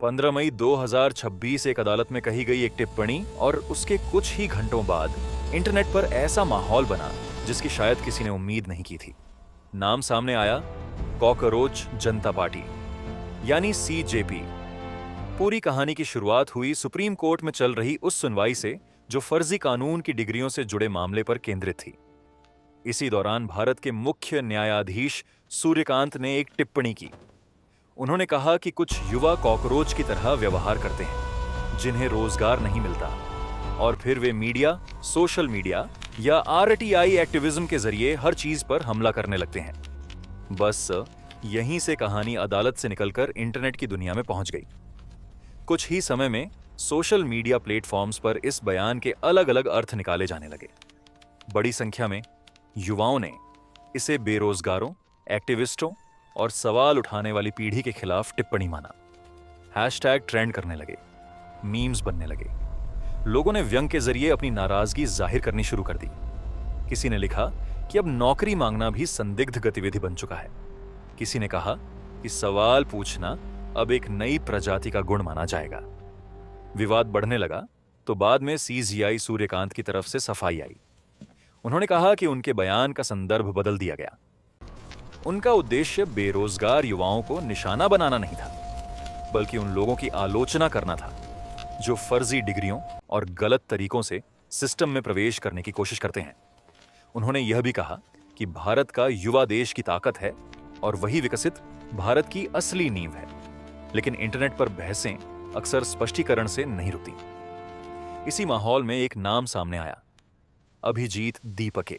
15 मई 2026 एक अदालत में कही गई एक टिप्पणी और उसके कुछ ही घंटों बाद इंटरनेट पर ऐसा माहौल बना जिसकी शायद किसी ने उम्मीद नहीं की थी। नाम सामने आया, कॉकरोच जनता पार्टी यानी सीजेपी। पूरी कहानी की शुरुआत हुई सुप्रीम कोर्ट में चल रही उस सुनवाई से जो फर्जी कानून की डिग्रियों से जुड़े मामले पर केंद्रित थी। इसी दौरान भारत के मुख्य न्यायाधीश सूर्यकांत ने एक टिप्पणी की। उन्होंने कहा कि कुछ युवा कॉकरोच की तरह व्यवहार करते हैं जिन्हें रोजगार नहीं मिलता और फिर वे मीडिया, सोशल मीडिया या आरटीआई एक्टिविज्म के जरिए हर चीज पर हमला करने लगते हैं। बस यहीं से कहानी अदालत से निकलकर इंटरनेट की दुनिया में पहुंच गई। कुछ ही समय में सोशल मीडिया प्लेटफॉर्म्स पर इस बयान के अलग अलग अर्थ निकाले जाने लगे। बड़ी संख्या में युवाओं ने इसे बेरोजगारों, एक्टिविस्टों और सवाल उठाने वाली पीढ़ी के खिलाफ टिप्पणी माना। हैशटैग ट्रेंड करने लगे, मीम्स बनने लगे। लोगों ने व्यंग के जरिए अपनी नाराजगी जाहिर करनी शुरू कर दी। किसी ने लिखा कि अब नौकरी मांगना भी संदिग्ध गतिविधि बन चुका है। किसी ने कहा कि सवाल पूछना अब एक नई प्रजाति का गुण माना जाएगा। विवाद बढ़ने लगा तो बाद में सीजीआई सूर्यकांत की तरफ से सफाई आई। उन्होंने कहा कि उनके बयान का संदर्भ बदल दिया गया। उनका उद्देश्य बेरोजगार युवाओं को निशाना बनाना नहीं था, बल्कि उन लोगों की आलोचना करना था जो फर्जी डिग्रियों और गलत तरीकों से सिस्टम में प्रवेश करने की कोशिश करते हैं। उन्होंने यह भी कहा कि भारत का युवा देश की ताकत है और वही विकसित भारत की असली नींव है। लेकिन इंटरनेट पर बहसें अक्सर स्पष्टीकरण से नहीं रुकती। इसी माहौल में एक नाम सामने आया, अभिजीत दीपके।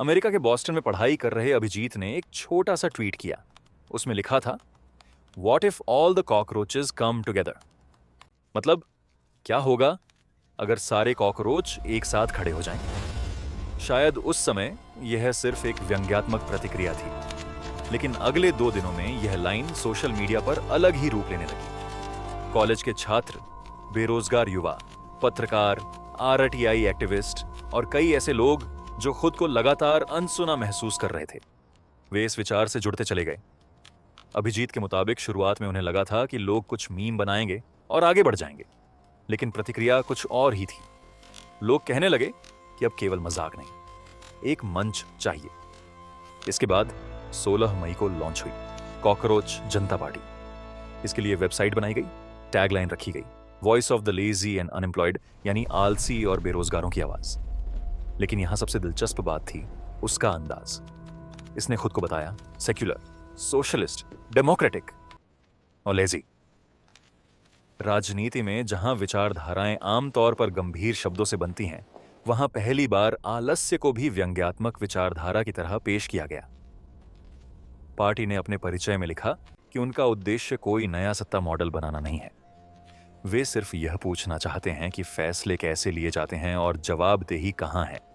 अमेरिका के बॉस्टन में पढ़ाई कर रहे अभिजीत ने एक छोटा सा ट्वीट किया। उसमें लिखा था, what if all the cockroaches come together. मतलब क्या होगा अगर सारे कॉकरोच एक साथ खड़े हो जाएं? शायद उस समय यह सिर्फ एक व्यंग्यात्मक प्रतिक्रिया थी, लेकिन अगले 2 दिनों में यह लाइन सोशल मीडिया पर अलग ही रूप लेने लगी। कॉलेज के छात्र, बेरोजगार युवा, पत्रकार, आरटीआई एक्टिविस्ट और कई ऐसे लोग जो खुद को लगातार अनसुना महसूस कर रहे थे, वे इस विचार से जुड़ते चले गए। अभिजीत के मुताबिक शुरुआत में उन्हें लगा था कि लोग कुछ मीम बनाएंगे और आगे बढ़ जाएंगे, लेकिन प्रतिक्रिया कुछ और ही थी। लोग कहने लगे कि अब केवल मजाक नहीं, एक मंच चाहिए। इसके बाद 16 मई को लॉन्च हुई कॉकरोच जनता पार्टी। इसके लिए वेबसाइट बनाई गई, टैगलाइन रखी गई, voice of the lazy and unemployed, यानी आलसी और बेरोजगारों की आवाज। लेकिन यहां सबसे दिलचस्प बात थी उसका अंदाज। इसने खुद को बताया सेक्युलर, सोशलिस्ट, डेमोक्रेटिक और लेजी। राजनीति में जहां विचारधाराएं आमतौर पर गंभीर शब्दों से बनती हैं, वहां पहली बार आलस्य को भी व्यंग्यात्मक विचारधारा की तरह पेश किया गया। पार्टी ने अपने परिचय में लिखा कि उनका उद्देश्य कोई नया सत्ता मॉडल बनाना नहीं है। वे सिर्फ यह पूछना चाहते हैं कि फैसले कैसे लिए जाते हैं और जवाबदेही कहां है।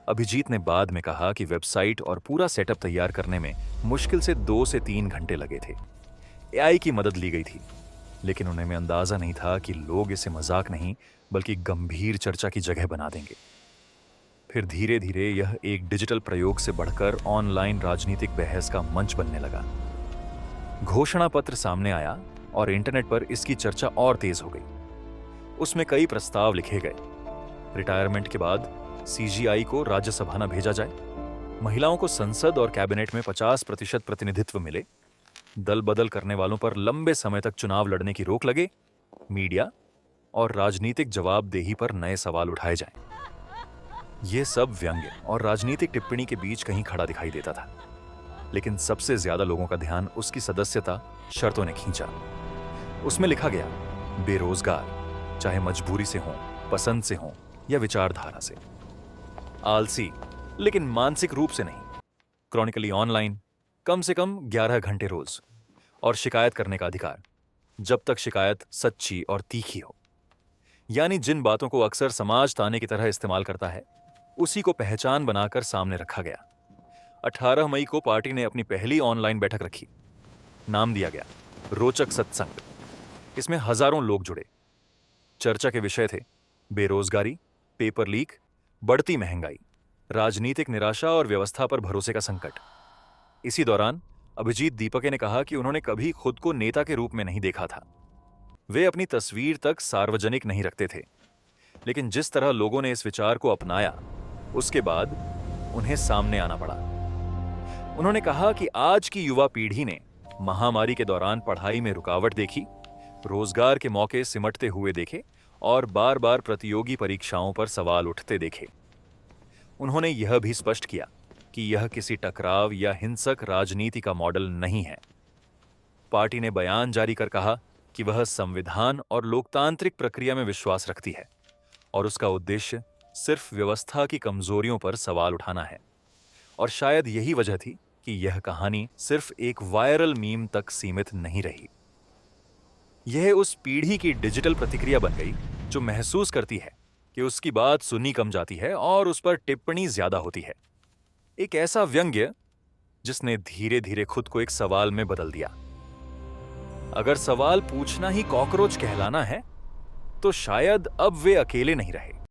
अभिजीत ने बाद में कहा कि वेबसाइट और पूरा सेटअप तैयार करने में मुश्किल से 2 से 3 घंटे लगे थे। एआई की मदद ली गई थी, लेकिन उन्हें में अंदाजा नहीं था कि लोग इसे मजाक नहीं बल्कि गंभीर चर्चा की जगह बना देंगे। फिर धीरे धीरे यह एक डिजिटल प्रयोग से बढ़कर ऑनलाइन राजनीतिक बहस का मंच बनने लगा। घोषणा पत्र सामने आया और इंटरनेट पर इसकी चर्चा और तेज हो गई। उसमें कई प्रस्ताव लिखे गए। रिटायरमेंट के बाद सीजीआई को राज्यसभा न भेजा जाए, महिलाओं को संसद और कैबिनेट में 50% प्रतिनिधित्व मिले, दल बदल करने वालों पर लंबे समय तक चुनाव लड़ने की रोक लगे, मीडिया और राजनीतिक जवाबदेही पर नए सवाल उठाए जाएं। यह सब व्यंग्य और राजनीतिक टिप्पणी के बीच कहीं खड़ा दिखाई देता था, लेकिन सबसे ज्यादा लोगों का ध्यान उसकी सदस्यता शर्तों ने खींचा। उसमें लिखा गया, बेरोजगार, चाहे मजबूरी से हों, पसंद से हों या विचारधारा से, आलसी लेकिन मानसिक रूप से नहीं, क्रॉनिकली ऑनलाइन, कम से कम 11 घंटे रोज, और शिकायत करने का अधिकार, जब तक शिकायत सच्ची और तीखी हो। यानी जिन बातों को अक्सर समाज ताने की तरह इस्तेमाल करता है, उसी को पहचान बनाकर सामने रखा गया। 18 मई को पार्टी ने अपनी पहली ऑनलाइन बैठक रखी। नाम दिया गया रोचक सत्संग। इसमें हजारों लोग जुड़े। चर्चा के विषय थे बेरोजगारी, पेपर लीक, बढ़ती महंगाई, राजनीतिक निराशा और व्यवस्था पर भरोसे का संकट। इसी दौरान अभिजीत दीपके ने कहा कि उन्होंने कभी खुद को नेता के रूप में नहीं देखा था, वे अपनी तस्वीर तक सार्वजनिक नहीं रखते थे, लेकिन जिस तरह लोगों ने इस विचार को अपनाया, उसके बाद उन्हें सामने आना पड़ा। उन्होंने कहा कि आज की युवा पीढ़ी ने महामारी के दौरान पढ़ाई में रुकावट देखी, रोजगार के मौके सिमटते हुए देखे और बार बार प्रतियोगी परीक्षाओं पर सवाल उठते देखे। उन्होंने यह भी स्पष्ट किया कि यह किसी टकराव या हिंसक राजनीति का मॉडल नहीं है। पार्टी ने बयान जारी कर कहा कि वह संविधान और लोकतांत्रिक प्रक्रिया में विश्वास रखती है और उसका उद्देश्य सिर्फ व्यवस्था की कमजोरियों पर सवाल उठाना है। और शायद यही वजह थी कि यह कहानी सिर्फ एक वायरल मीम तक सीमित नहीं रही। यह उस पीढ़ी की डिजिटल प्रतिक्रिया बन गई जो महसूस करती है कि उसकी बात सुनी कम जाती है और उस पर टिप्पणी ज्यादा होती है। एक ऐसा व्यंग्य जिसने धीरे धीरे खुद को एक सवाल में बदल दिया। अगर सवाल पूछना ही कॉकरोच कहलाना है, तो शायद अब वे अकेले नहीं रहे।